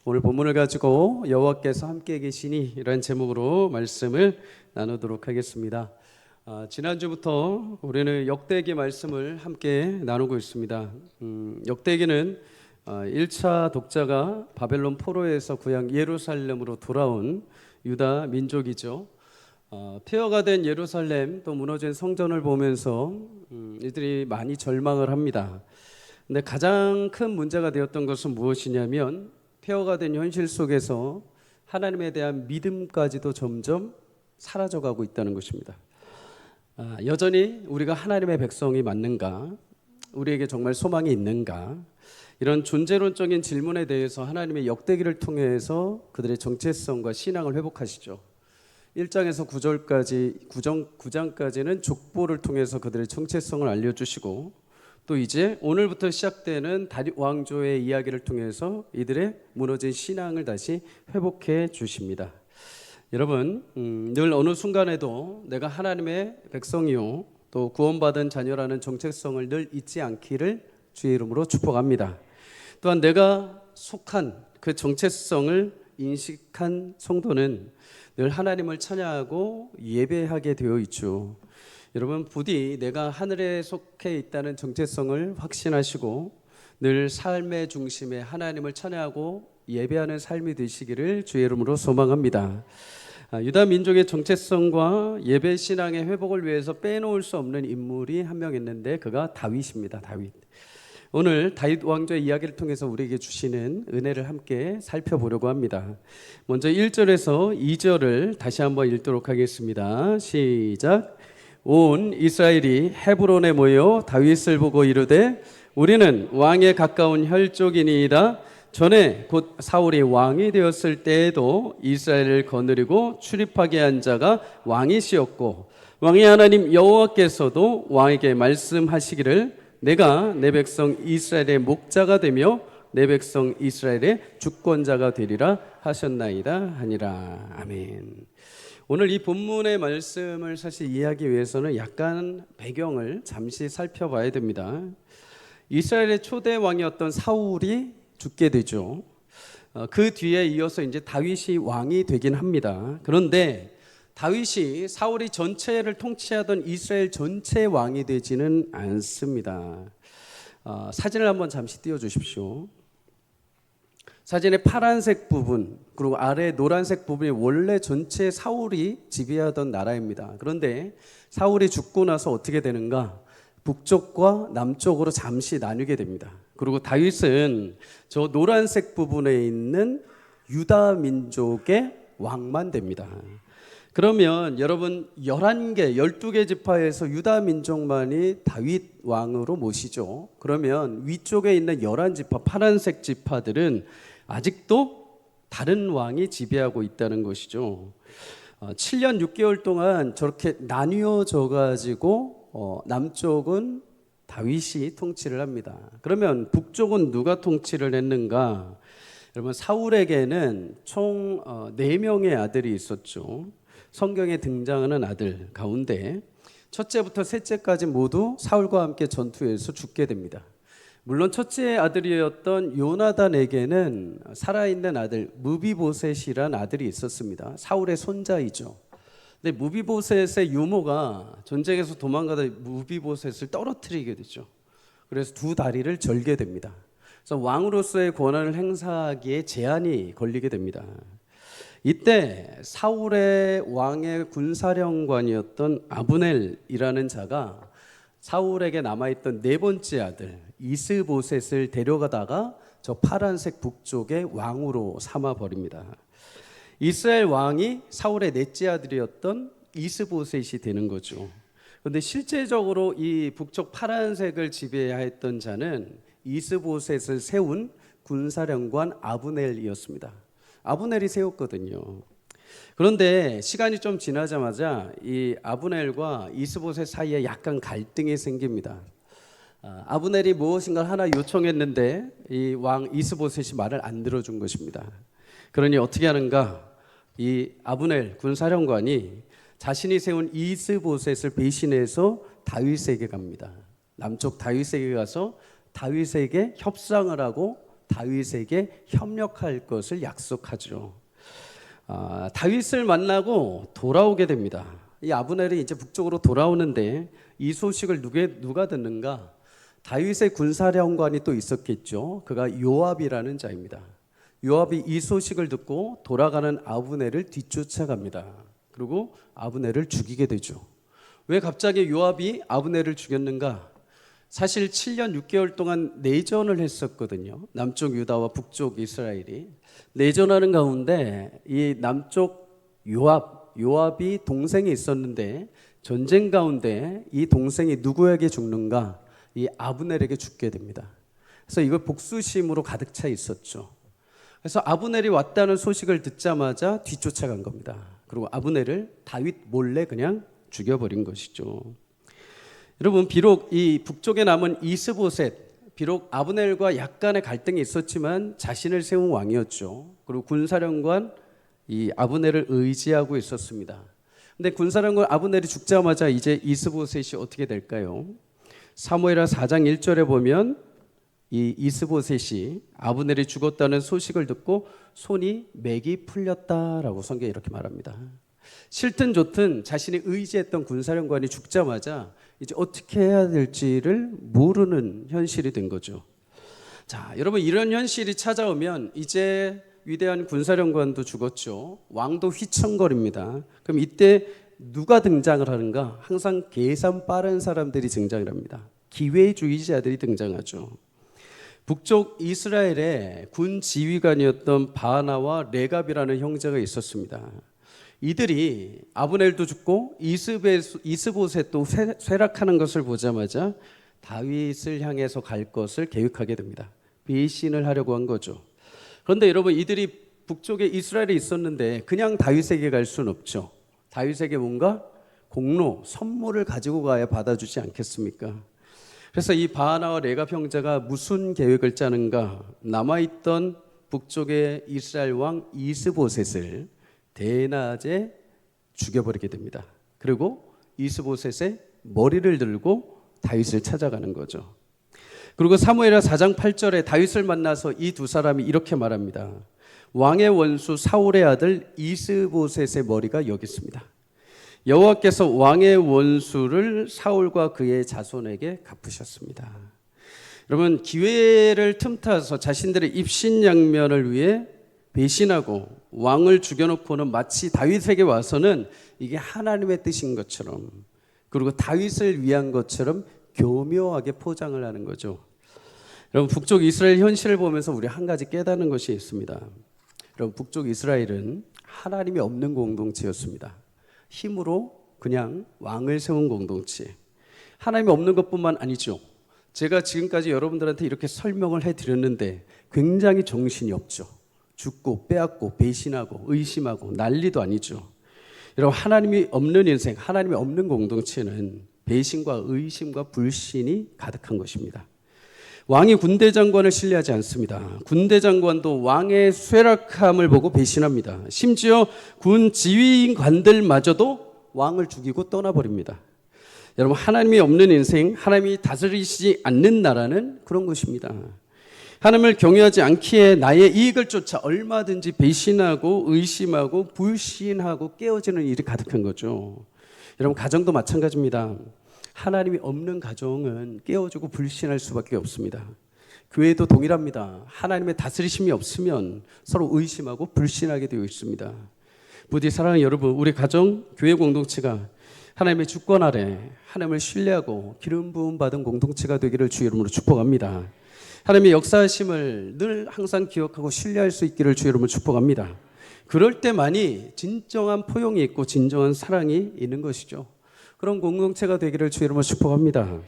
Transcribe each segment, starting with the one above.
오늘 본문을 가지고 여호와께서 함께 계시니 이런 제목으로 말씀을 나누도록 하겠습니다. 지난주부터 우리는 역대기 말씀을 함께 나누고 있습니다. 역대기는 1차 독자가 바벨론 포로에서 고향 예루살렘으로 돌아온 유다 민족이죠. 폐허가 된 예루살렘 또 무너진 성전을 보면서 이들이 많이 절망을 합니다. 근데 가장 큰 문제가 되었던 것은 무엇이냐면 폐허가 된 현실 속에서 하나님에 대한 믿음까지도 점점 사라져가고 있다는 것입니다. 여전히 우리가 하나님의 백성이 맞는가? 우리에게 정말 소망이 있는가? 이런 존재론적인 질문에 대해서 하나님의 역대기를 통해서 그들의 정체성과 신앙을 회복하시죠. 1장에서 9장까지는 족보를 통해서 그들의 정체성을 알려주시고 또 이제 오늘부터 시작되는 다윗 왕조의 이야기를 통해서 이들의 무너진 신앙을 다시 회복해 주십니다. 여러분, 늘 어느 순간에도 내가 하나님의 백성이요 또 구원받은 자녀라는 정체성을 늘 잊지 않기를 주의 이름으로 축복합니다. 또한 내가 속한 그 정체성을 인식한 성도는 늘 하나님을 찬양하고 예배하게 되어 있죠. 여러분, 부디 내가 하늘에 속해 있다는 정체성을 확신하시고 늘 삶의 중심에 하나님을 찬양하고 예배하는 삶이 되시기를 주의 이름으로 소망합니다. 유다 민족의 정체성과 예배 신앙의 회복을 위해서 빼놓을 수 없는 인물이 한 명 있는데 그가 다윗입니다. 다윗. 오늘 다윗 왕조의 이야기를 통해서 우리에게 주시는 은혜를 함께 살펴보려고 합니다. 먼저 1절에서 2절을 다시 한번 읽도록 하겠습니다. 시작. 온 이스라엘이 헤브론에 모여 다윗을 보고 이르되 우리는 왕에 가까운 혈족이니이다. 전에 곧 사울이 왕이 되었을 때에도 이스라엘을 거느리고 출입하게 한 자가 왕이시었고 왕의 하나님 여호와께서도 왕에게 말씀하시기를 내가 내 백성 이스라엘의 목자가 되며 내 백성 이스라엘의 주권자가 되리라 하셨나이다 하니라. 아멘. 오늘 이 본문의 말씀을 사실 이해하기 위해서는 약간 배경을 잠시 살펴봐야 됩니다. 이스라엘의 초대 왕이었던 사울이 죽게 되죠. 그 뒤에 이어서 이제 다윗이 왕이 되긴 합니다. 그런데 다윗이 사울이 전체를 통치하던 이스라엘 전체 왕이 되지는 않습니다. 사진을 한번 잠시 띄워주십시오. 사진의 파란색 부분 그리고 아래 노란색 부분이 원래 전체 사울이 지배하던 나라입니다. 그런데 사울이 죽고 나서 어떻게 되는가? 북쪽과 남쪽으로 잠시 나뉘게 됩니다. 그리고 다윗은 저 노란색 부분에 있는 유다 민족의 왕만 됩니다. 그러면 여러분 11개, 12개 지파에서 유다 민족만이 다윗 왕으로 모시죠. 그러면 위쪽에 있는 11지파, 파란색 지파들은 아직도 다른 왕이 지배하고 있다는 것이죠. 7년 6개월 동안 저렇게 나뉘어져 가지고 남쪽은 다윗이 통치를 합니다. 그러면 북쪽은 누가 통치를 했는가? 여러분, 사울에게는 총 4명의 아들이 있었죠. 성경에 등장하는 아들 가운데 첫째부터 셋째까지 모두 사울과 함께 전투에서 죽게 됩니다. 물론 첫째 아들이었던 요나단에게는 살아있는 아들 무비보셋이란 아들이 있었습니다. 사울의 손자이죠. 근데 무비보셋의 유모가 전쟁에서 도망가다 무비보셋을 떨어뜨리게 되죠. 그래서 두 다리를 절게 됩니다. 그래서 왕으로서의 권한을 행사하기에 제한이 걸리게 됩니다. 이때 사울의 왕의 군사령관이었던 아브넬이라는 자가 사울에게 남아있던 네 번째 아들 이스보셋을 데려가다가 저 파란색 북쪽의 왕으로 삼아버립니다. 이스라엘 왕이 사울의 넷째 아들이었던 이스보셋이 되는 거죠. 그런데 실제적으로 이 북쪽 파란색을 지배했던 자는 이스보셋을 세운 군사령관 아브넬이었습니다. 아브넬이 세웠거든요. 그런데 시간이 좀 지나자마자 이 아브넬과 이스보셋 사이에 약간 갈등이 생깁니다. 아브넬이 무엇인가 하나 요청했는데 이 왕 이스보셋이 말을 안 들어준 것입니다. 그러니 어떻게 하는가? 이 아브넬 군사령관이 자신이 세운 이스보셋을 배신해서 다윗에게 갑니다. 남쪽 다윗에게 가서 다윗에게 협상을 하고 다윗에게 협력할 것을 약속하죠. 다윗을 만나고 돌아오게 됩니다. 이 아브넬이 이제 북쪽으로 돌아오는데 이 소식을 누가 듣는가? 다윗의 군사령관이 또 있었겠죠. 그가 요압이라는 자입니다. 요압이 이 소식을 듣고 돌아가는 아브넬을 뒤쫓아갑니다. 그리고 아브넬을 죽이게 되죠. 왜 갑자기 요압이 아브넬을 죽였는가? 사실 7년 6개월 동안 내전을 했었거든요. 남쪽 유다와 북쪽 이스라엘이 내전하는 가운데 이 남쪽 요압이 동생이 있었는데 전쟁 가운데 이 동생이 누구에게 죽는가? 이 아브넬에게 죽게 됩니다. 그래서 이걸 복수심으로 가득 차 있었죠. 그래서 아브넬이 왔다는 소식을 듣자마자 뒤쫓아간 겁니다. 그리고 아브넬을 다윗 몰래 그냥 죽여버린 것이죠. 여러분, 비록 이 북쪽에 남은 이스보셋, 비록 아브넬과 약간의 갈등이 있었지만 자신을 세운 왕이었죠. 그리고 군사령관 이 아브넬을 의지하고 있었습니다. 근데 군사령관 아브넬이 죽자마자 이제 이스보셋이 어떻게 될까요? 사무엘하 4장 1절에 보면 이 이스보셋이 아브넬이 죽었다는 소식을 듣고 손이 맥이 풀렸다라고 성경에 이렇게 말합니다. 싫든 좋든 자신이 의지했던 군사령관이 죽자마자 이제 어떻게 해야 될지를 모르는 현실이 된 거죠. 자, 여러분, 이런 현실이 찾아오면 이제 위대한 군사령관도 죽었죠. 왕도 휘청거립니다. 그럼 이때 누가 등장을 하는가? 항상 계산 빠른 사람들이 등장을 합니다. 기회주의자들이 등장하죠. 북쪽 이스라엘의 군 지휘관이었던 바나와 레갑이라는 형제가 있었습니다. 이들이 아브넬도 죽고 이스보셋도 쇠락하는 것을 보자마자 다윗을 향해서 갈 것을 계획하게 됩니다. 배신을 하려고 한 거죠. 그런데 여러분, 이들이 북쪽에 이스라엘에 있었는데 그냥 다윗에게 갈 수는 없죠. 다윗에게 뭔가 공로, 선물을 가지고 가야 받아주지 않겠습니까? 그래서 이 바나와 레갑 형제가 무슨 계획을 짜는가? 남아있던 북쪽의 이스라엘 왕 이스보셋을 대낮에 죽여버리게 됩니다. 그리고 이스보셋의 머리를 들고 다윗을 찾아가는 거죠. 그리고 사무엘하 4장 8절에 다윗을 만나서 이 두 사람이 이렇게 말합니다. 왕의 원수 사울의 아들 이스보셋의 머리가 여기 있습니다. 여호와께서 왕의 원수를 사울과 그의 자손에게 갚으셨습니다. 여러분, 기회를 틈타서 자신들의 입신양면을 위해 배신하고 왕을 죽여놓고는 마치 다윗에게 와서는 이게 하나님의 뜻인 것처럼, 그리고 다윗을 위한 것처럼 교묘하게 포장을 하는 거죠. 여러분, 북쪽 이스라엘 현실을 보면서 우리 한 가지 깨닫는 것이 있습니다. 여러분, 북쪽 이스라엘은 하나님이 없는 공동체였습니다. 힘으로 그냥 왕을 세운 공동체. 하나님이 없는 것뿐만 아니죠. 제가 지금까지 여러분들한테 이렇게 설명을 해드렸는데 굉장히 정신이 없죠. 죽고 빼앗고 배신하고 의심하고 난리도 아니죠. 여러분, 하나님이 없는 인생, 하나님이 없는 공동체는 배신과 의심과 불신이 가득한 것입니다. 왕이 군대 장관을 신뢰하지 않습니다. 군대 장관도 왕의 쇠락함을 보고 배신합니다. 심지어 군 지휘관들마저도 왕을 죽이고 떠나버립니다. 여러분, 하나님이 없는 인생, 하나님이 다스리시지 않는 나라는 그런 것입니다. 하나님을 경외하지 않기에 나의 이익을 쫓아 얼마든지 배신하고 의심하고 불신하고 깨어지는 일이 가득한 거죠. 여러분, 가정도 마찬가지입니다. 하나님이 없는 가정은 깨어지고 불신할 수밖에 없습니다. 교회도 동일합니다. 하나님의 다스리심이 없으면 서로 의심하고 불신하게 되어 있습니다. 부디 사랑하는 여러분, 우리 가정, 교회 공동체가 하나님의 주권 아래 하나님을 신뢰하고 기름 부음 받은 공동체가 되기를 주의 이름으로 축복합니다. 하나님의 역사하심을 늘 항상 기억하고 신뢰할 수 있기를 주의 이름으로 축복합니다. 그럴 때만이 진정한 포용이 있고 진정한 사랑이 있는 것이죠. 그런 공동체가 되기를 주의 이름으로 축복합니다.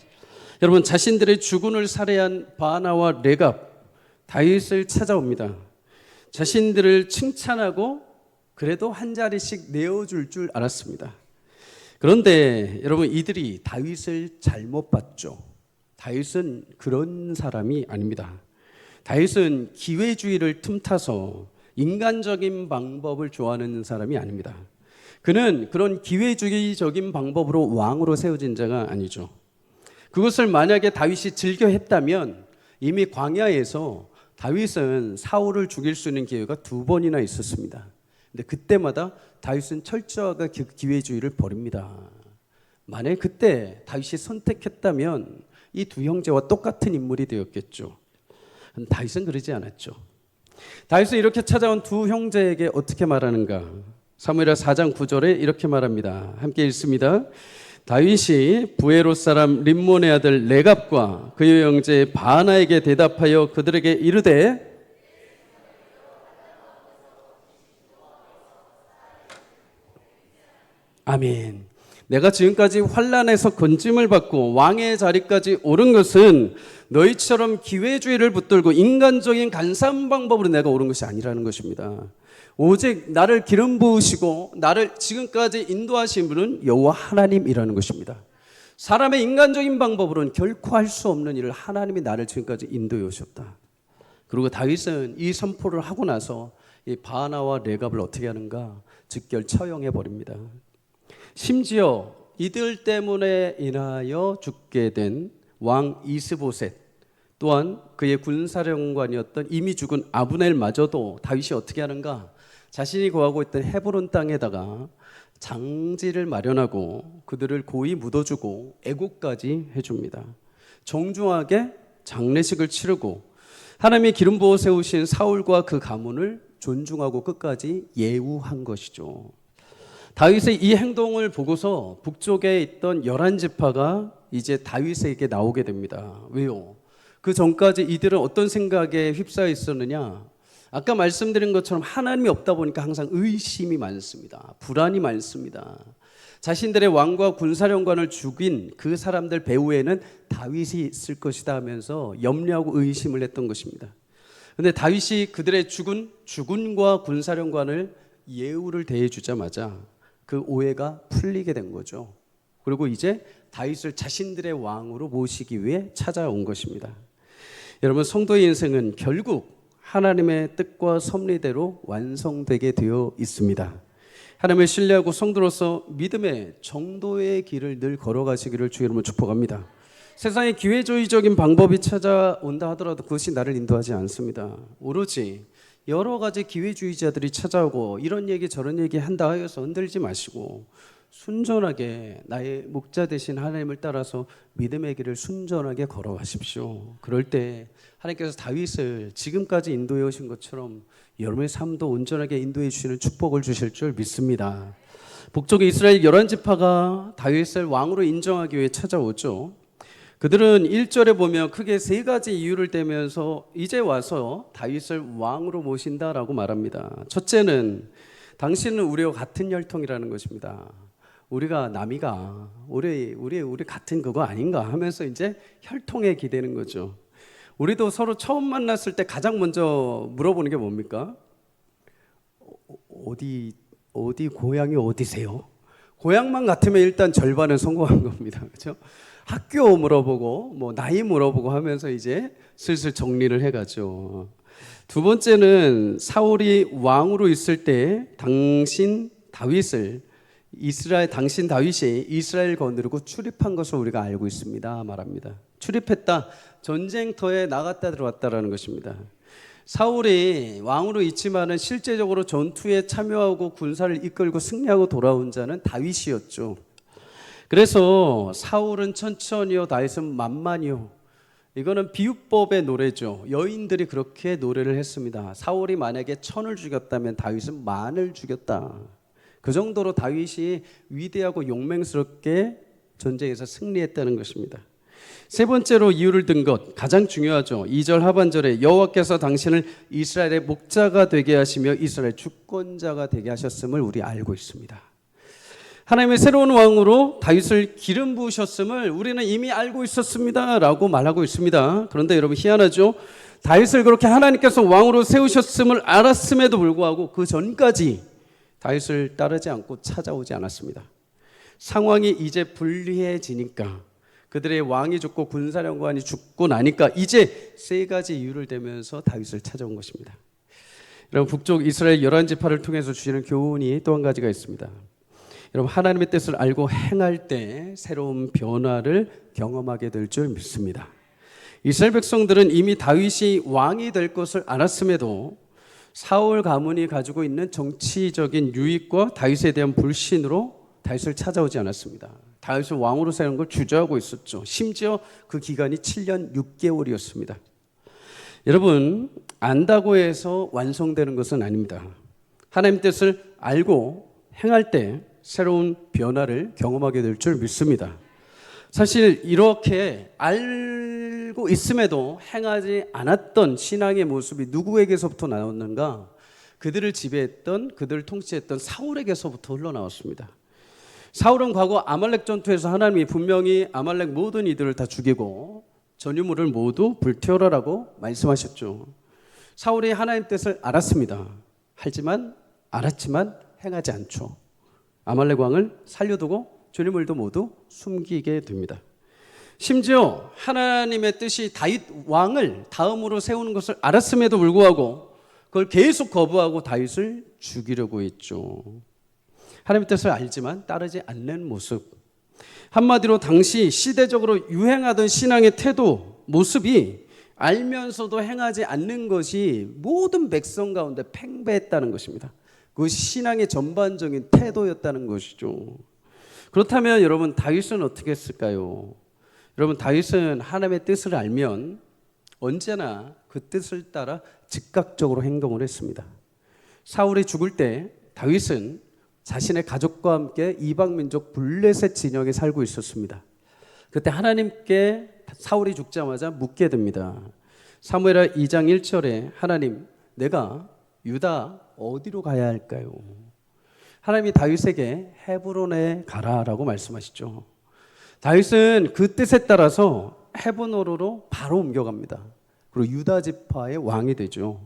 여러분, 자신들의 주군을 살해한 바나와 레갑, 다윗을 찾아옵니다. 자신들을 칭찬하고 그래도 한 자리씩 내어줄 줄 알았습니다. 그런데 여러분, 이들이 다윗을 잘못 봤죠. 다윗은 그런 사람이 아닙니다. 다윗은 기회주의를 틈타서 인간적인 방법을 좋아하는 사람이 아닙니다. 그는 그런 기회주의적인 방법으로 왕으로 세워진 자가 아니죠. 그것을 만약에 다윗이 즐겨 했다면 이미 광야에서 다윗은 사울을 죽일 수 있는 기회가 2번이나 있었습니다. 근데 그때마다 다윗은 철저하게 기회주의를 버립니다. 만약 그때 다윗이 선택했다면 이 두 형제와 똑같은 인물이 되었겠죠. 다윗은 그러지 않았죠. 다윗은 이렇게 찾아온 두 형제에게 어떻게 말하는가? 사무엘하 4장 9절에 이렇게 말합니다. 함께 읽습니다. 다윗이 부에롯 사람 림몬의 아들 레갑과 그의 형제 바나에게 대답하여 그들에게 이르되 아멘. 내가 지금까지 환난에서 건짐을 받고 왕의 자리까지 오른 것은 너희처럼 기회주의를 붙들고 인간적인 간사한 방법으로 내가 오른 것이 아니라는 것입니다. 오직 나를 기름 부으시고 나를 지금까지 인도하신 분은 여호와 하나님이라는 것입니다. 사람의 인간적인 방법으로는 결코 할 수 없는 일을 하나님이 나를 지금까지 인도해 오셨다. 그리고 다윗은 이 선포를 하고 나서 이 바나와 레갑을 어떻게 하는가? 즉결 처형해 버립니다. 심지어 이들 때문에 인하여 죽게 된 왕 이스보셋 또한 그의 군사령관이었던 이미 죽은 아브넬마저도 다윗이 어떻게 하는가? 자신이 거하고 있던 헤브론 땅에다가 장지를 마련하고 그들을 고이 묻어주고 애국까지 해줍니다. 정중하게 장례식을 치르고 하나님이 기름 부어 세우신 사울과 그 가문을 존중하고 끝까지 예우한 것이죠. 다윗의 이 행동을 보고서 북쪽에 있던 11지파가 이제 다윗에게 나오게 됩니다. 왜요? 그 전까지 이들은 어떤 생각에 휩싸여 있었느냐? 아까 말씀드린 것처럼 하나님이 없다 보니까 항상 의심이 많습니다. 불안이 많습니다. 자신들의 왕과 군사령관을 죽인 그 사람들 배후에는 다윗이 있을 것이다 하면서 염려하고 의심을 했던 것입니다. 그런데 다윗이 그들의 주군과 군사령관을 예우를 대해주자마자 그 오해가 풀리게 된 거죠. 그리고 이제 다윗을 자신들의 왕으로 모시기 위해 찾아온 것입니다. 여러분, 성도의 인생은 결국 하나님의 뜻과 섭리대로 완성되게 되어 있습니다. 하나님을 신뢰하고 성도로서 믿음의 정도의 길을 늘 걸어가시기를 주의 이름으로 축복합니다. 세상에 기회주의적인 방법이 찾아온다 하더라도 그것이 나를 인도하지 않습니다. 오로지 여러 가지 기회주의자들이 찾아오고 이런 얘기 저런 얘기 한다 하여서 흔들지 마시고 순전하게 나의 목자 되신 하나님을 따라서 믿음의 길을 순전하게 걸어가십시오. 그럴 때 하나님께서 다윗을 지금까지 인도해 오신 것처럼 여러분의 삶도 온전하게 인도해 주시는 축복을 주실 줄 믿습니다. 북쪽의 이스라엘 11지파가 다윗을 왕으로 인정하기 위해 찾아오죠. 그들은 1절에 보면 크게 3가지 이유를 대면서 이제 와서 다윗을 왕으로 모신다라고 말합니다. 첫째는 당신은 우리와 같은 혈통이라는 것입니다. 우리가 남이가 우리 같은 그거 아닌가 하면서 이제 혈통에 기대는 거죠. 우리도 서로 처음 만났을 때 가장 먼저 물어보는 게 뭡니까? 어디 고향이 어디세요? 고향만 같으면 일단 절반은 성공한 겁니다. 그렇죠? 학교 물어보고 뭐 나이 물어보고 하면서 이제 슬슬 정리를 해가죠. 두 번째는 사울이 왕으로 있을 때 당신 다윗이 이스라엘 거느리고 출입한 것을 우리가 알고 있습니다 말합니다. 출입했다, 전쟁터에 나갔다 들어왔다라는 것입니다. 사울이 왕으로 있지만은 실제적으로 전투에 참여하고 군사를 이끌고 승리하고 돌아온 자는 다윗이었죠. 그래서 사울은 천천히요, 다윗은 만만히요. 이거는 비유법의 노래죠. 여인들이 그렇게 노래를 했습니다. 사울이 만약에 1000을 죽였다면 다윗은 10,000을 죽였다. 그 정도로 다윗이 위대하고 용맹스럽게 전쟁에서 승리했다는 것입니다. 세 번째로 이유를 든 것, 가장 중요하죠. 2절 하반절에 여호와께서 당신을 이스라엘의 목자가 되게 하시며 이스라엘 주권자가 되게 하셨음을 우리 알고 있습니다. 하나님의 새로운 왕으로 다윗을 기름 부으셨음을 우리는 이미 알고 있었습니다 라고 말하고 있습니다. 그런데 여러분, 희한하죠. 다윗을 그렇게 하나님께서 왕으로 세우셨음을 알았음에도 불구하고 그 전까지 다윗을 따르지 않고 찾아오지 않았습니다. 상황이 이제 불리해지니까, 그들의 왕이 죽고 군사령관이 죽고 나니까 이제 3가지 이유를 대면서 다윗을 찾아온 것입니다. 여러분, 북쪽 이스라엘 11지파를 통해서 주시는 교훈이 또 한 가지가 있습니다. 여러분, 하나님의 뜻을 알고 행할 때 새로운 변화를 경험하게 될 줄 믿습니다. 이스라엘 백성들은 이미 다윗이 왕이 될 것을 알았음에도 사울 가문이 가지고 있는 정치적인 유익과 다윗에 대한 불신으로 다윗을 찾아오지 않았습니다. 다윗을 왕으로 세우는 걸 주저하고 있었죠. 심지어 그 기간이 7년 6개월이었습니다. 여러분, 안다고 해서 완성되는 것은 아닙니다. 하나님 뜻을 알고 행할 때 새로운 변화를 경험하게 될 줄 믿습니다. 사실 이렇게 알고 있음에도 행하지 않았던 신앙의 모습이 누구에게서부터 나왔는가? 그들을 지배했던, 그들을 통치했던 사울에게서부터 흘러나왔습니다. 사울은 과거 아말렉 전투에서 하나님이 분명히 아말렉 모든 이들을 다 죽이고 전유물을 모두 불태우라라고 말씀하셨죠. 사울이 하나님 뜻을 알았습니다. 알았지만 행하지 않죠. 아말렉 왕을 살려두고 전유물도 모두 숨기게 됩니다. 심지어 하나님의 뜻이 다윗 왕을 다음으로 세우는 것을 알았음에도 불구하고 그걸 계속 거부하고 다윗을 죽이려고 했죠. 하나님의 뜻을 알지만 따르지 않는 모습. 한마디로 당시 시대적으로 유행하던 신앙의 태도, 모습이 알면서도 행하지 않는 것이 모든 백성 가운데 팽배했다는 것입니다. 그것이 신앙의 전반적인 태도였다는 것이죠. 그렇다면 여러분, 다윗은 어떻게 했을까요? 여러분, 다윗은 하나님의 뜻을 알면 언제나 그 뜻을 따라 즉각적으로 행동을 했습니다. 사울이 죽을 때 다윗은 자신의 가족과 함께 이방민족 블레셋 진영에 살고 있었습니다. 그때 하나님께 사울이 죽자마자 묻게 됩니다. 사무엘하 2장 1절에 하나님, 내가 유다 어디로 가야 할까요? 하나님이 다윗에게 헤브론에 가라라고 말씀하시죠. 다윗은 그 뜻에 따라서 헤브론으로 바로 옮겨갑니다. 그리고 유다 지파의 왕이 되죠.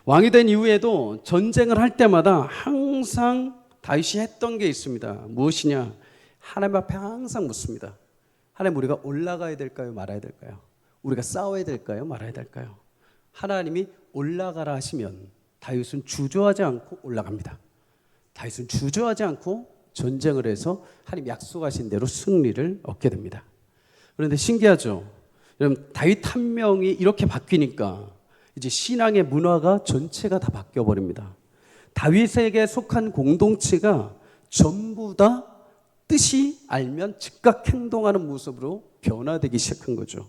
왕이 된 이후에도 전쟁을 할 때마다 항상 다윗이 했던 게 있습니다. 무엇이냐? 하나님 앞에 항상 묻습니다. 하나님, 우리가 올라가야 될까요? 말아야 될까요? 우리가 싸워야 될까요? 말아야 될까요? 하나님이 올라가라 하시면 다윗은 주저하지 않고 올라갑니다. 다윗은 주저하지 않고 전쟁을 해서 하나님 약속하신 대로 승리를 얻게 됩니다. 그런데 신기하죠? 여러분, 다윗 한 명이 이렇게 바뀌니까 이제 신앙의 문화가 전체가 다 바뀌어버립니다. 다윗에게 속한 공동체가 전부 다 뜻이 알면 즉각 행동하는 모습으로 변화되기 시작한 거죠.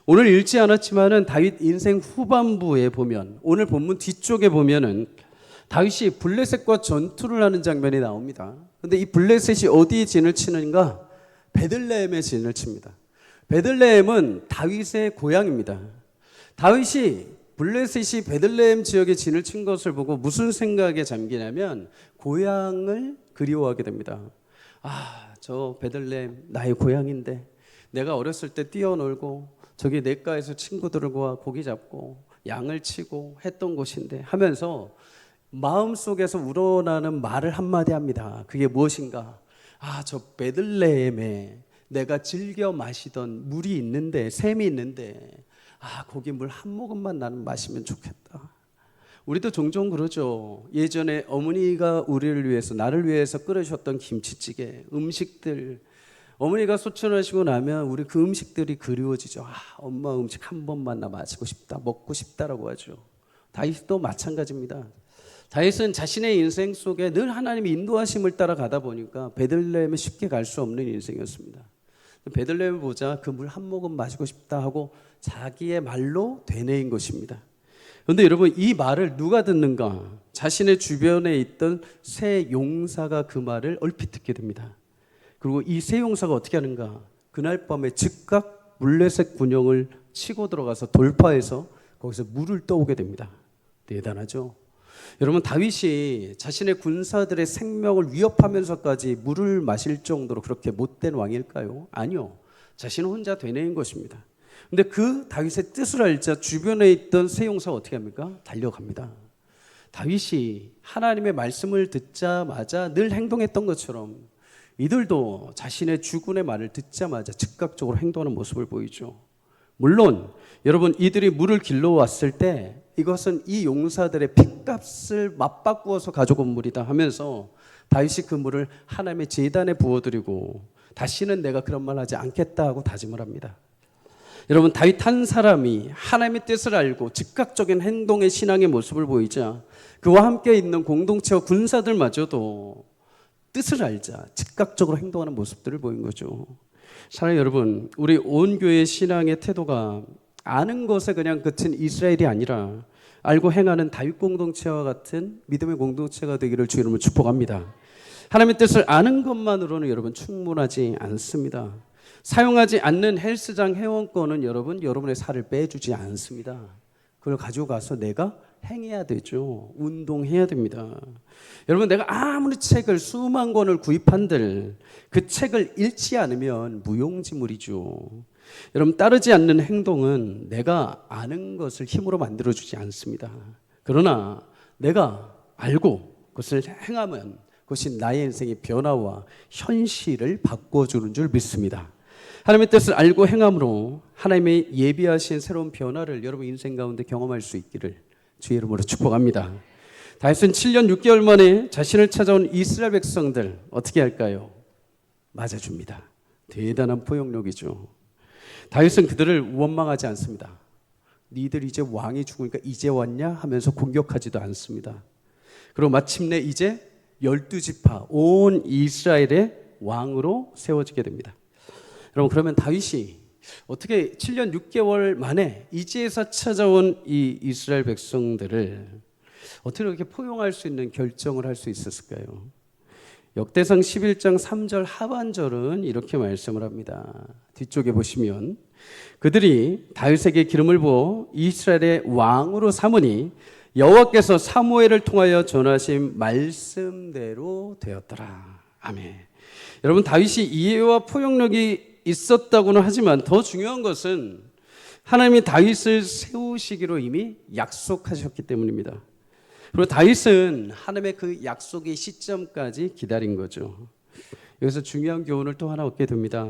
오늘 읽지 않았지만은 다윗 인생 후반부에 보면, 오늘 본문 뒤쪽에 보면은 다윗이 블레셋과 전투를 하는 장면이 나옵니다. 그런데 이 블레셋이 어디에 진을 치는가? 베들레헴에 진을 칩니다. 베들레헴은 다윗의 고향입니다. 다윗이 블레셋이 베들레헴 지역에 진을 친 것을 보고 무슨 생각에 잠기냐면 고향을 그리워하게 됩니다. 저 베들레헴 나의 고향인데 내가 어렸을 때 뛰어놀고 저기 냇가에서 친구들과 고기 잡고 양을 치고 했던 곳인데 하면서 마음속에서 우러나는 말을 한마디 합니다. 그게 무엇인가? 저 베들레헴에 내가 즐겨 마시던 물이 있는데, 샘이 있는데 거기 물 한 모금만 나는 마시면 좋겠다. 우리도 종종 그러죠. 예전에 어머니가 우리를 위해서, 나를 위해서 끓여주셨던 김치찌개, 음식들, 어머니가 소천하시고 나면 우리 그 음식들이 그리워지죠. 엄마 음식 한 번만 나 마시고 싶다, 먹고 싶다라고 하죠. 다윗도 마찬가지입니다. 다윗은 자신의 인생 속에 늘 하나님의 인도하심을 따라 가다 보니까 베들레헴에 쉽게 갈 수 없는 인생이었습니다. 베들레헴을 보자 그 물 한 모금 마시고 싶다 하고 자기의 말로 되뇌인 것입니다. 그런데 여러분, 이 말을 누가 듣는가? 자신의 주변에 있던 세 용사가 그 말을 얼핏 듣게 됩니다. 그리고 이 세 용사가 어떻게 하는가? 그날 밤에 즉각 블레셋 군영을 치고 들어가서 돌파해서 거기서 물을 떠오게 됩니다. 대단하죠? 여러분, 다윗이 자신의 군사들의 생명을 위협하면서까지 물을 마실 정도로 그렇게 못된 왕일까요? 아니요. 자신은 혼자 되뇌인 것입니다. 근데 그 다윗의 뜻을 알자 주변에 있던 세 용사가 어떻게 합니까? 달려갑니다. 다윗이 하나님의 말씀을 듣자마자 늘 행동했던 것처럼 이들도 자신의 주군의 말을 듣자마자 즉각적으로 행동하는 모습을 보이죠. 물론 여러분, 이들이 물을 길러왔을 때 이것은 이 용사들의 핏값을 맞바꾸어서 가져온 물이다 하면서 다윗이 그 물을 하나님의 제단에 부어드리고 다시는 내가 그런 말 하지 않겠다 하고 다짐을 합니다. 여러분, 다윗 한 사람이 하나님의 뜻을 알고 즉각적인 행동의 신앙의 모습을 보이자 그와 함께 있는 공동체와 군사들마저도 뜻을 알자 즉각적으로 행동하는 모습들을 보인 거죠. 사랑하는 여러분, 우리 온 교회의 신앙의 태도가 아는 것에 그냥 그친 이스라엘이 아니라 알고 행하는 다윗 공동체와 같은 믿음의 공동체가 되기를 주 이름으로 축복합니다. 하나님의 뜻을 아는 것만으로는 여러분 충분하지 않습니다. 사용하지 않는 헬스장 회원권은 여러분의 살을 빼주지 않습니다. 그걸 가지고 가서 내가 행해야 되죠. 운동해야 됩니다. 여러분, 내가 아무리 책을 수만 권을 구입한들 그 책을 읽지 않으면 무용지물이죠. 여러분, 따르지 않는 행동은 내가 아는 것을 힘으로 만들어주지 않습니다. 그러나 내가 알고 그것을 행하면 그것이 나의 인생의 변화와 현실을 바꿔주는 줄 믿습니다. 하나님의 뜻을 알고 행함으로 하나님의 예비하신 새로운 변화를 여러분 인생 가운데 경험할 수 있기를 주의 이름으로 축복합니다. 다윗은 7년 6개월 만에 자신을 찾아온 이스라엘 백성들 어떻게 할까요? 맞아줍니다. 대단한 포용력이죠. 다윗은 그들을 원망하지 않습니다. 니들 이제 왕이 죽으니까 이제 왔냐 하면서 공격하지도 않습니다. 그리고 마침내 이제 12지파 온 이스라엘의 왕으로 세워지게 됩니다. 여러분, 그러면 다윗이 어떻게 7년 6개월 만에 이지에서 찾아온 이 이스라엘 백성들을 어떻게 이렇게 포용할 수 있는 결정을 할 수 있었을까요? 역대상 11장 3절 하반절은 이렇게 말씀을 합니다. 뒤쪽에 보시면 그들이 다윗에게 기름을 부어 이스라엘의 왕으로 삼으니 여호와께서 사무엘을 통하여 전하신 말씀대로 되었더라. 아멘. 여러분, 다윗이 이해와 포용력이 있었다고는 하지만 더 중요한 것은 하나님이 다윗을 세우시기로 이미 약속하셨기 때문입니다. 그리고 다윗은 하나님의 그 약속의 시점까지 기다린 거죠. 여기서 중요한 교훈을 또 하나 얻게 됩니다.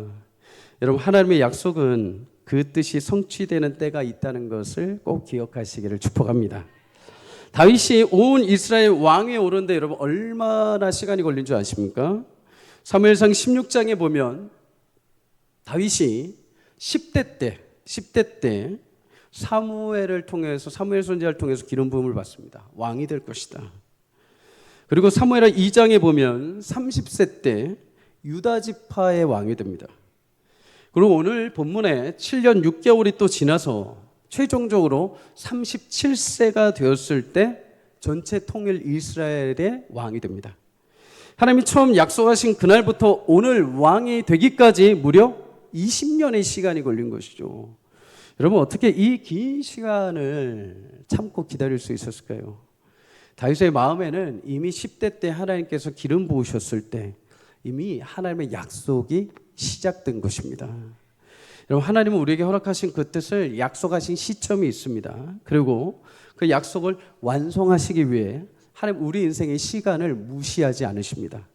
여러분, 하나님의 약속은 그 뜻이 성취되는 때가 있다는 것을 꼭 기억하시기를 축복합니다. 다윗이 온 이스라엘 왕위에 오르는데 여러분 얼마나 시간이 걸린 줄 아십니까? 사무엘상 16장에 보면 다윗이 10대 때 사무엘 선지자를 통해서 기름 부음을 받습니다. 왕이 될 것이다. 그리고 사무엘하 2장에 보면 30세 때 유다 지파의 왕이 됩니다. 그리고 오늘 본문에 7년 6개월이 또 지나서 최종적으로 37세가 되었을 때 전체 통일 이스라엘의 왕이 됩니다. 하나님이 처음 약속하신 그날부터 오늘 왕이 되기까지 무려 20년의 시간이 걸린 것이죠. 여러분, 어떻게 이 긴 시간을 참고 기다릴 수 있었을까요? 다윗의 마음에는 이미 10대 때 하나님께서 기름 부으셨을 때 이미 하나님의 약속이 시작된 것입니다. 여러분, 하나님은 우리에게 허락하신 그 뜻을 약속하신 시점이 있습니다. 그리고 그 약속을 완성하시기 위해 하나님 우리 인생의 시간을 무시하지 않으십니다.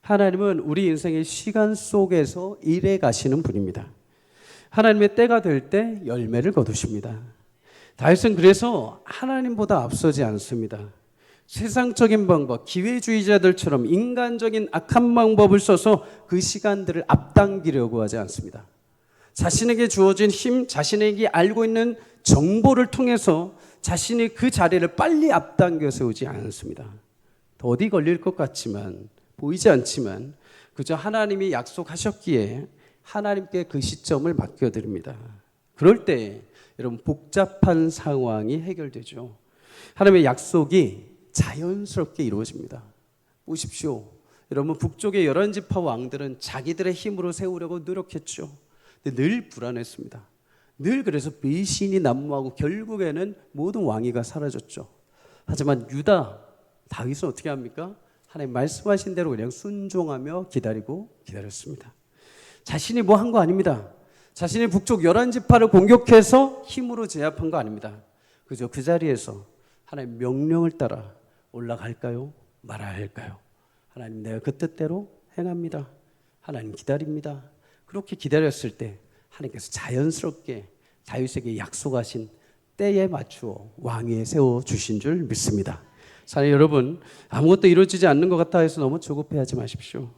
하나님은 우리 인생의 시간 속에서 일해 가시는 분입니다. 하나님의 때가 될 때 열매를 거두십니다. 다윗은 그래서 하나님보다 앞서지 않습니다. 세상적인 방법, 기회주의자들처럼 인간적인 악한 방법을 써서 그 시간들을 앞당기려고 하지 않습니다. 자신에게 주어진 힘, 자신에게 알고 있는 정보를 통해서 자신이 그 자리를 빨리 앞당겨 세우지 않습니다. 더디 걸릴 것 같지만 보이지 않지만 그저 하나님이 약속하셨기에 하나님께 그 시점을 맡겨드립니다. 그럴 때 여러분 복잡한 상황이 해결되죠. 하나님의 약속이 자연스럽게 이루어집니다. 보십시오. 여러분, 북쪽의 11지파 왕들은 자기들의 힘으로 세우려고 노력했죠. 근데 늘 불안했습니다. 늘 그래서 배신이 난무하고 결국에는 모든 왕위가 사라졌죠. 하지만 유다, 다윗은 어떻게 합니까? 하나님 말씀하신 대로 그냥 순종하며 기다렸습니다. 자신이 뭐 한 거 아닙니다. 자신이 북쪽 11지파를 공격해서 힘으로 제압한 거 아닙니다. 그저 그 자리에서 하나님 명령을 따라 올라갈까요? 말아야 할까요? 하나님, 내가 그 뜻대로 행합니다. 하나님 기다립니다. 그렇게 기다렸을 때 하나님께서 자연스럽게 다윗에게 약속하신 때에 맞추어 왕위에 세워주신 줄 믿습니다. 사랑하는 여러분, 아무것도 이루어지지 않는 것 같아 해서 너무 조급해하지 마십시오.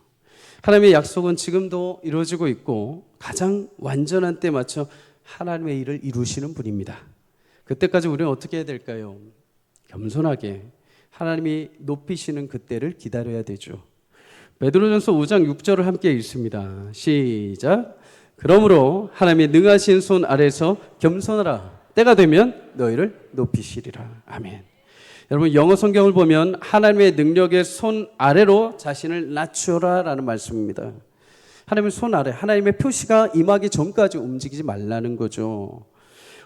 하나님의 약속은 지금도 이루어지고 있고 가장 완전한 때에 맞춰 하나님의 일을 이루시는 분입니다. 그때까지 우리는 어떻게 해야 될까요? 겸손하게 하나님이 높이시는 그때를 기다려야 되죠. 베드로전서 5장 6절을 함께 읽습니다. 시작. 그러므로 하나님의 능하신 손 아래서 겸손하라. 때가 되면 너희를 높이시리라. 아멘. 여러분 영어 성경을 보면 하나님의 능력의 손 아래로 자신을 낮추어라 라는 말씀입니다. 하나님의 손 아래, 하나님의 표시가 임하기 전까지 움직이지 말라는 거죠.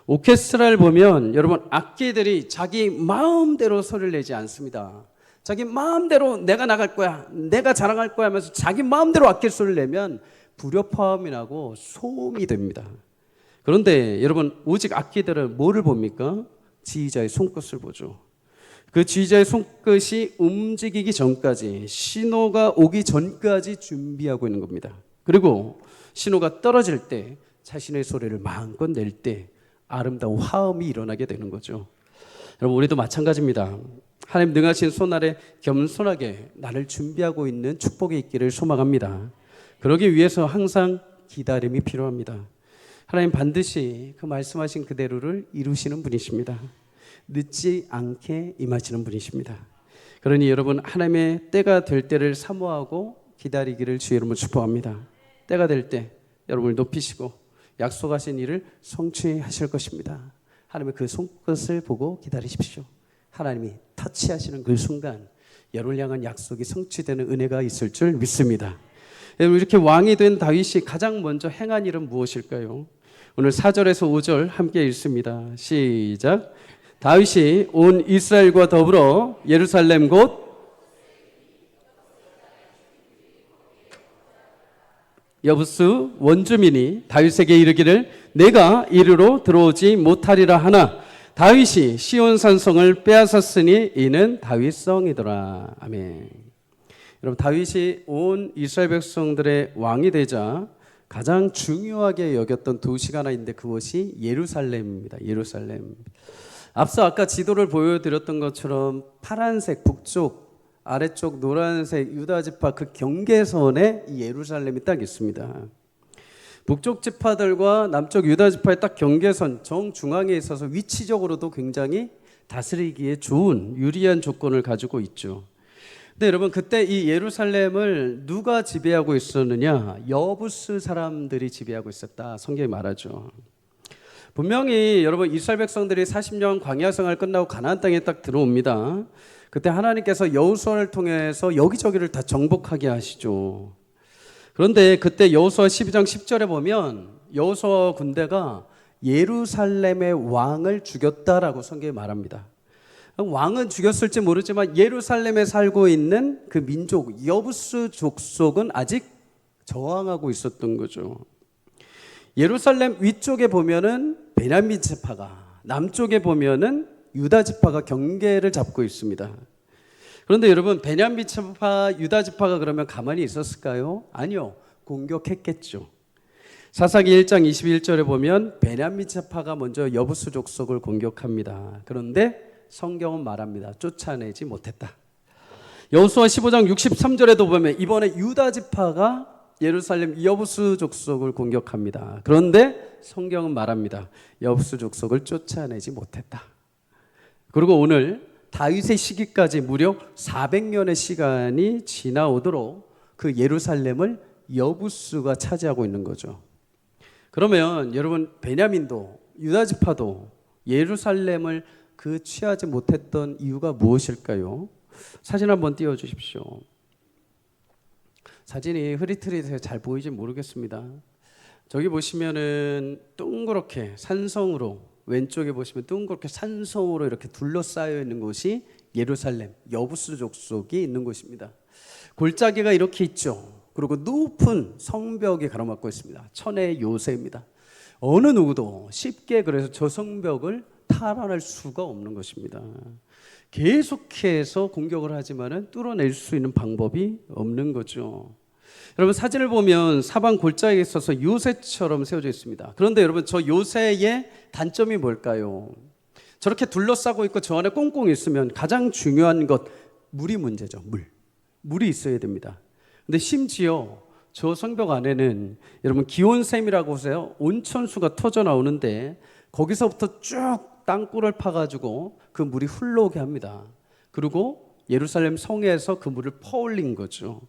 오케스트라를 보면 여러분 악기들이 자기 마음대로 소리를 내지 않습니다. 자기 마음대로 내가 나갈 거야, 내가 자랑할 거야 하면서 자기 마음대로 악기 소리를 내면 불협화음이 나고 소음이 됩니다. 그런데 여러분 오직 악기들은 뭐를 봅니까? 지휘자의 손끝을 보죠. 그 지휘자의 손끝이 움직이기 전까지, 신호가 오기 전까지 준비하고 있는 겁니다. 그리고 신호가 떨어질 때 자신의 소리를 마음껏 낼 때 아름다운 화음이 일어나게 되는 거죠. 여러분 우리도 마찬가지입니다. 하나님 능하신 손 아래 겸손하게 나를 준비하고 있는 축복이 있기를 소망합니다. 그러기 위해서 항상 기다림이 필요합니다. 하나님 반드시 그 말씀하신 그대로를 이루시는 분이십니다. 늦지 않게 임하시는 분이십니다. 그러니 여러분 하나님의 때가 될 때를 사모하고 기다리기를 주의 이름으로 축복합니다. 때가 될 때 여러분을 높이시고 약속하신 일을 성취하실 것입니다. 하나님의 그 손끝을 보고 기다리십시오. 하나님이 터치하시는 그 순간 여러분을 향한 약속이 성취되는 은혜가 있을 줄 믿습니다. 여러분 이렇게 왕이 된 다윗이 가장 먼저 행한 일은 무엇일까요? 오늘 4절에서 5절 함께 읽습니다. 시작. 다윗이 온 이스라엘과 더불어 예루살렘 곧 여부스 원주민이 다윗에게 이르기를 내가 이리로 들어오지 못하리라 하나 다윗이 시온 산성을 빼앗았으니 이는 다윗성이더라. 아멘. 여러분 다윗이 온 이스라엘 백성들의 왕이 되자 가장 중요하게 여겼던 도시가 하나 있는데 그것이 예루살렘입니다. 예루살렘. 앞서 아까 지도를 보여드렸던 것처럼 파란색 북쪽, 아래쪽 노란색 유다 지파 그 경계선에 이 예루살렘이 딱 있습니다. 북쪽 지파들과 남쪽 유다 지파의 딱 경계선 정중앙에 있어서 위치적으로도 굉장히 다스리기에 좋은 유리한 조건을 가지고 있죠. 근데 여러분 그때 이 예루살렘을 누가 지배하고 있었느냐? 여부스 사람들이 지배하고 있었다. 성경이 말하죠. 분명히 여러분 이스라엘 백성들이 40년 광야 생활 끝나고 가나안 땅에 딱 들어옵니다. 그때 하나님께서 여호수아를 통해서 여기저기를 다 정복하게 하시죠. 그런데 그때 여호수아 12장 10절에 보면 여호수아 군대가 예루살렘의 왕을 죽였다라고 성경이 말합니다. 왕은 죽였을지 모르지만 예루살렘에 살고 있는 그 민족 여부스 족속은 아직 저항하고 있었던 거죠. 예루살렘 위쪽에 보면은 베냐민 지파가, 남쪽에 보면은 유다 지파가 경계를 잡고 있습니다. 그런데 여러분 베냐민 지파, 유다 지파가 그러면 가만히 있었을까요? 아니요. 공격했겠죠. 사사기 1장 21절에 보면 베냐민 지파가 먼저 여부스 족속을 공격합니다. 그런데 성경은 말합니다. 쫓아내지 못했다. 여호수아 15장 63절에도 보면 이번에 유다 지파가 예루살렘 여부스 족속을 공격합니다. 그런데 성경은 말합니다. 여부스 족속을 쫓아내지 못했다. 그리고 오늘 다윗의 시기까지 무려 400년의 시간이 지나오도록 그 예루살렘을 여부스가 차지하고 있는 거죠. 그러면 여러분 베냐민도 유다 지파도 예루살렘을 취하지 못했던 이유가 무엇일까요? 사진 한번 띄워주십시오. 사진이 흐릿흐릿해서 잘 보이지 모르겠습니다. 저기 보시면은 둥그렇게 산성으로, 왼쪽에 보시면 둥그렇게 산성으로 이렇게 둘러싸여 있는 곳이 예루살렘 여부스 족속이 있는 곳입니다. 골짜기가 이렇게 있죠. 그리고 높은 성벽이 가로막고 있습니다. 천의 요새입니다. 어느 누구도 쉽게 그래서 저 성벽을 탈환할 수가 없는 것입니다. 계속해서 공격을 하지만은 뚫어낼 수 있는 방법이 없는 거죠. 여러분 사진을 보면 사방 골짜기에 있어서 요새처럼 세워져 있습니다. 그런데 여러분 저 요새의 단점이 뭘까요? 저렇게 둘러싸고 있고 저 안에 꽁꽁 있으면 가장 중요한 것 물이 문제죠. 물이 있어야 됩니다. 근데 심지어 저 성벽 안에는 여러분 기온샘이라고 해서요 온천수가 터져 나오는데 거기서부터 쭉 땅굴을 파가지고 그 물이 흘러오게 합니다. 그리고 예루살렘 성에서 그 물을 퍼올린 거죠.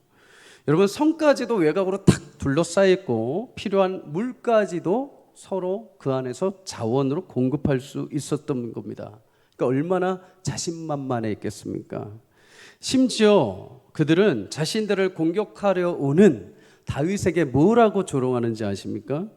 여러분 성까지도 외곽으로 탁 둘러싸여 있고 필요한 물까지도 서로 그 안에서 자원으로 공급할 수 있었던 겁니다. 그러니까 얼마나 자신만만해 있겠습니까? 심지어 그들은 자신들을 공격하려 오는 다윗에게 뭐라고 조롱하는지 아십니까?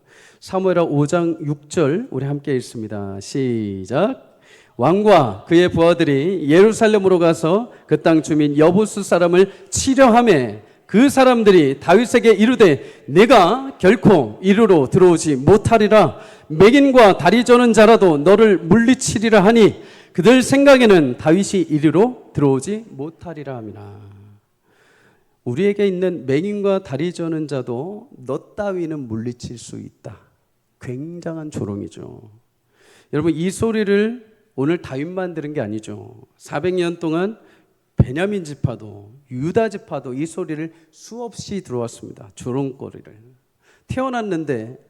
사무엘하 5장 6절 우리 함께 읽습니다. 시작. 왕과 그의 부하들이 예루살렘으로 가서 그 땅 주민 여부스 사람을 치려하매 그 사람들이 다윗에게 이르되 내가 결코 이리로 들어오지 못하리라. 맹인과 다리 저는 자라도 너를 물리치리라 하니 그들 생각에는 다윗이 이리로 들어오지 못하리라 함이라. 우리에게 있는 맹인과 다리 저는 자도 너 따위는 물리칠 수 있다. 굉장한 조롱이죠. 여러분 이 소리를 오늘 다윗만 들은 게 아니죠. 400년 동안 베냐민 지파도 유다 지파도 이 소리를 수없이 들어왔습니다. 조롱거리를. 태어났는데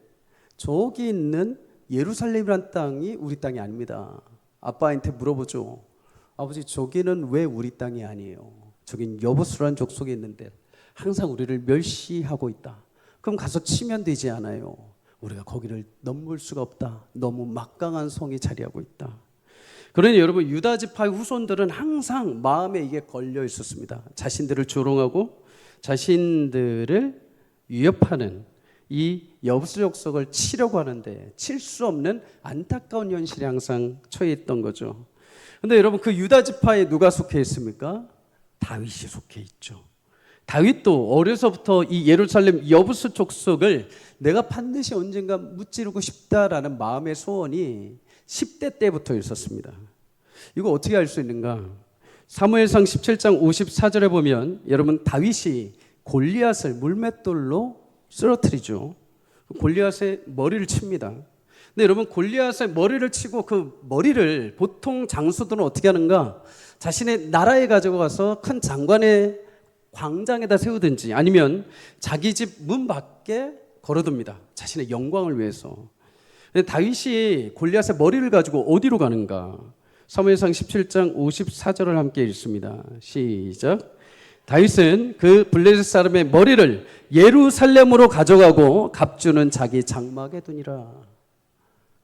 저기 있는 예루살렘이란 땅이 우리 땅이 아닙니다. 아빠한테 물어보죠. 아버지 저기는 왜 우리 땅이 아니에요? 저긴 여부수라는 족속에 있는데 항상 우리를 멸시하고 있다. 그럼 가서 치면 되지 않아요? 우리가 거기를 넘볼 수가 없다. 너무 막강한 성이 자리하고 있다. 그러니 여러분 유다 지파의 후손들은 항상 마음에 이게 걸려 있었습니다. 자신들을 조롱하고 자신들을 위협하는 이 여부수 족속을 치려고 하는데 칠 수 없는 안타까운 현실에 항상 처해 있던 거죠. 그런데 여러분 그 유다 지파에 누가 속해 있습니까? 다윗이 속해 있죠. 다윗도 어려서부터 이 예루살렘 여부수 족속을 내가 반드시 언젠가 무찌르고 싶다라는 마음의 소원이 10대 때부터 있었습니다. 이거 어떻게 알 수 있는가? 사무엘상 17장 54절에 보면 여러분 다윗이 골리앗을 물맷돌로 쓰러뜨리죠. 골리앗의 머리를 칩니다. 근데 여러분 골리앗의 머리를 치고 그 머리를 보통 장수들은 어떻게 하는가? 자신의 나라에 가지고 가서 큰 장관의 광장에다 세우든지 아니면 자기 집 문 밖에 걸어둡니다. 자신의 영광을 위해서. 근데 다윗이 골리앗의 머리를 가지고 어디로 가는가? 사무엘상 17장 54절을 함께 읽습니다. 시작. 다윗은 그 블레셋 사람의 머리를 예루살렘으로 가져가고 갑주는 자기 장막에 두니라.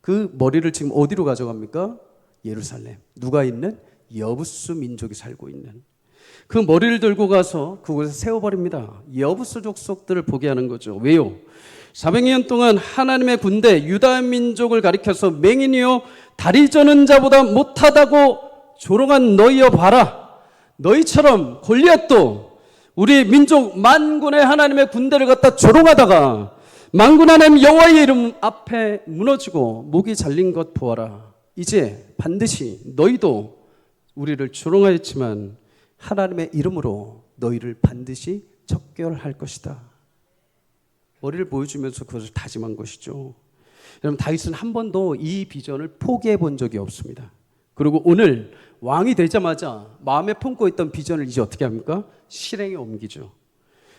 그 머리를 지금 어디로 가져갑니까? 예루살렘. 누가 있는? 여부수 민족이 살고 있는. 그 머리를 들고 가서 그곳에 세워버립니다. 여부수 족속들을 보게 하는 거죠. 왜요? 400년 동안 하나님의 군대 유다 민족을 가리켜서 맹인이요 다리 저는 자보다 못하다고 조롱한 너희여 봐라. 너희처럼 골리앗도 우리 민족 만군의 하나님의 군대를 갖다 조롱하다가 만군 하나님 여호와의 이름 앞에 무너지고 목이 잘린 것 보아라. 이제 반드시 너희도 우리를 조롱하였지만 하나님의 이름으로 너희를 반드시 척결할 것이다. 머리를 보여주면서 그것을 다짐한 것이죠. 여러분 다윗은 한 번도 이 비전을 포기해 본 적이 없습니다. 그리고 오늘 왕이 되자마자 마음에 품고 있던 비전을 이제 어떻게 합니까? 실행에 옮기죠.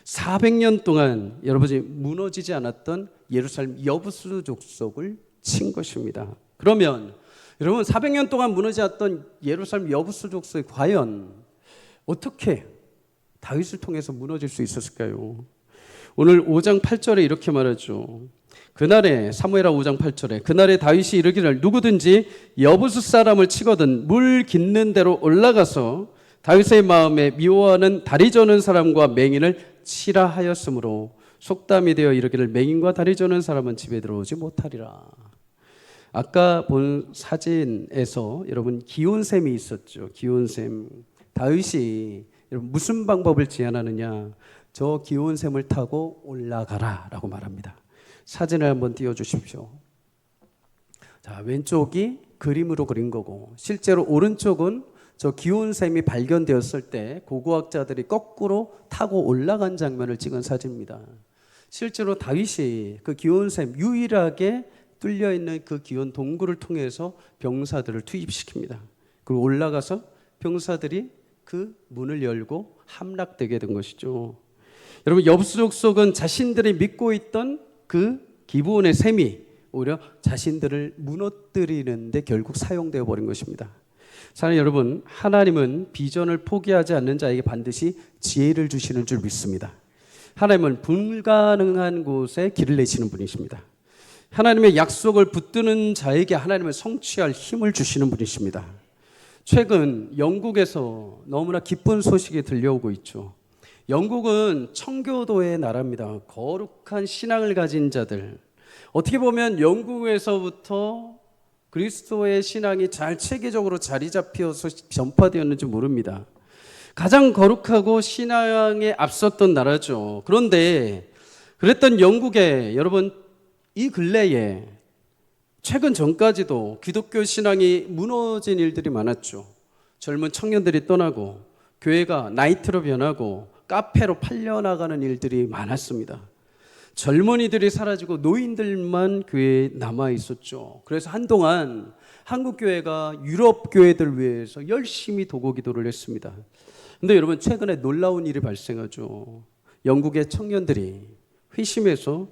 400년 동안 여러분이 무너지지 않았던 예루살렘 여부수 족속을 친 것입니다. 그러면 여러분 400년 동안 무너지지 않았던 예루살렘 여부수 족속이 과연 어떻게 다윗을 통해서 무너질 수 있었을까요? 오늘 5장 8절에 이렇게 말하죠. 그날에 사무엘하 5장 8절에 그날에 다윗이 이르기를 누구든지 여부수 사람을 치거든 물 깃는 대로 올라가서 다윗의 마음에 미워하는 다리 저는 사람과 맹인을 치라 하였으므로 속담이 되어 이르기를 맹인과 다리 저는 사람은 집에 들어오지 못하리라. 아까 본 사진에서 여러분 기온샘이 있었죠. 기온샘. 다윗이 여러분 무슨 방법을 제안하느냐? 저 기온샘을 타고 올라가라 라고 말합니다. 사진을 한번 띄워주십시오. 자, 왼쪽이 그림으로 그린 거고 실제로 오른쪽은 저 기온샘이 발견되었을 때 고고학자들이 거꾸로 타고 올라간 장면을 찍은 사진입니다. 실제로 다윗이 그 기온샘 유일하게 뚫려있는 그 기온 동굴을 통해서 병사들을 투입시킵니다. 그리고 올라가서 병사들이 그 문을 열고 함락되게 된 것이죠. 여러분 엽수족속은 자신들이 믿고 있던 그 기브온의 셈이 오히려 자신들을 무너뜨리는데 결국 사용되어 버린 것입니다. 사랑하는 여러분, 하나님은 비전을 포기하지 않는 자에게 반드시 지혜를 주시는 줄 믿습니다. 하나님은 불가능한 곳에 길을 내시는 분이십니다. 하나님의 약속을 붙드는 자에게 하나님은 성취할 힘을 주시는 분이십니다. 최근 영국에서 너무나 기쁜 소식이 들려오고 있죠. 영국은 청교도의 나라입니다. 거룩한 신앙을 가진 자들. 어떻게 보면 영국에서부터 그리스도의 신앙이 잘 체계적으로 자리 잡혀서 전파되었는지 모릅니다. 가장 거룩하고 신앙에 앞섰던 나라죠. 그런데 그랬던 영국에 여러분 이 근래에 최근 전까지도 기독교 신앙이 무너진 일들이 많았죠. 젊은 청년들이 떠나고 교회가 나이트로 변하고 카페로 팔려나가는 일들이 많았습니다. 젊은이들이 사라지고 노인들만 교회에 남아 있었죠. 그래서 한동안 한국 교회가 유럽 교회들 위해서 열심히 도고 기도를 했습니다. 근데 여러분 최근에 놀라운 일이 발생하죠. 영국의 청년들이 회심해서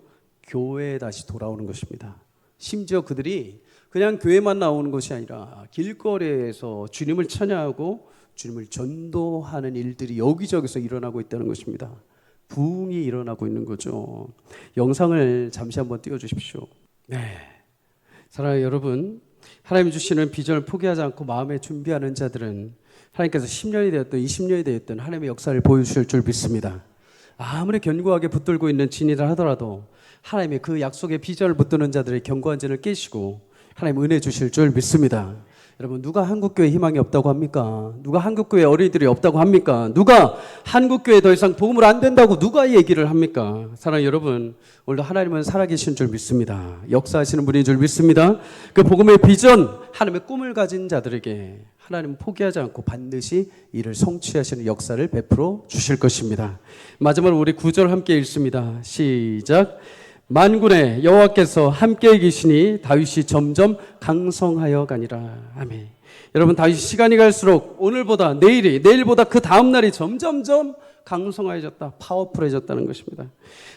교회에 다시 돌아오는 것입니다. 심지어 그들이 그냥 교회만 나오는 것이 아니라 길거리에서 주님을 찬양하고 주님을 전도하는 일들이 여기저기서 일어나고 있다는 것입니다. 부흥이 일어나고 있는 거죠. 영상을 잠시 한번 띄워주십시오. 네, 사랑하는 여러분, 하나님 주시는 비전을 포기하지 않고 마음에 준비하는 자들은 하나님께서 10년이 되었든 20년이 되었든 하나님의 역사를 보여주실 줄 믿습니다. 아무리 견고하게 붙들고 있는 진이라 하더라도 하나님의 그 약속의 비전을 붙드는 자들의 견고한 진을 깨시고 하나님 은혜 주실 줄 믿습니다. 여러분 누가 한국교회 희망이 없다고 합니까? 누가 한국교회 어린이들이 없다고 합니까? 누가 한국교회 더 이상 복음을 안 된다고 누가 얘기를 합니까? 사랑하는 여러분, 오늘도 하나님은 살아계신 줄 믿습니다. 역사하시는 분인 줄 믿습니다. 그 복음의 비전, 하나님의 꿈을 가진 자들에게 하나님은 포기하지 않고 반드시 이를 성취하시는 역사를 베풀어 주실 것입니다. 마지막으로 우리 9절 함께 읽습니다. 시작. 만군의 여호와께서 함께 계시니 다윗이 점점 강성하여 가니라. 아멘. 여러분 다윗이 시간이 갈수록 오늘보다 내일보다 그 다음 날이 점점점 강성해졌다, 파워풀해졌다는 것입니다.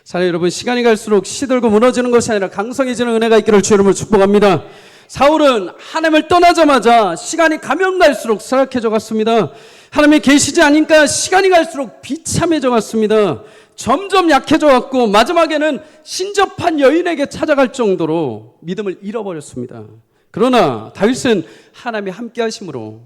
사랑하는 여러분, 시간이 갈수록 시들고 무너지는 것이 아니라 강성해지는 은혜가 있기를 주의 이름으로 축복합니다. 사울은 하나님을 떠나자마자 시간이 가면 갈수록 쇠락해져 갔습니다. 하나님이 계시지 않으니까 시간이 갈수록 비참해져 갔습니다. 점점 약해져 갔고 마지막에는 신접한 여인에게 찾아갈 정도로 믿음을 잃어버렸습니다. 그러나 다윗은 하나님이 함께 하심으로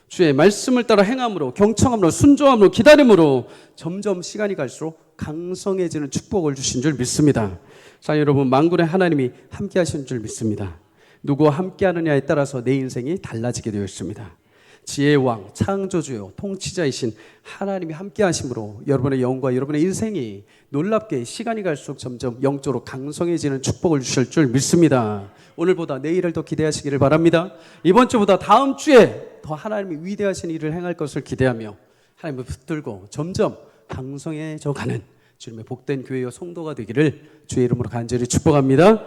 주의 말씀을 따라 행함으로 경청함으로 순종함으로 기다림으로 점점 시간이 갈수록 강성해지는 축복을 주신 줄 믿습니다. 자, 여러분 만군의 하나님이 함께 하시는 줄 믿습니다. 누구와 함께 하느냐에 따라서 내 인생이 달라지게 되어 있습니다. 지혜의 왕, 창조주요, 통치자이신 하나님이 함께 하심으로 여러분의 영과 여러분의 인생이 놀랍게 시간이 갈수록 점점 영적으로 강성해지는 축복을 주실 줄 믿습니다. 오늘보다 내일을 더 기대하시기를 바랍니다. 이번 주보다 다음 주에 더 하나님이 위대하신 일을 행할 것을 기대하며 하나님을 붙들고 점점 강성해져 가는 주님의 복된 교회와 성도가 되기를 주의 이름으로 간절히 축복합니다.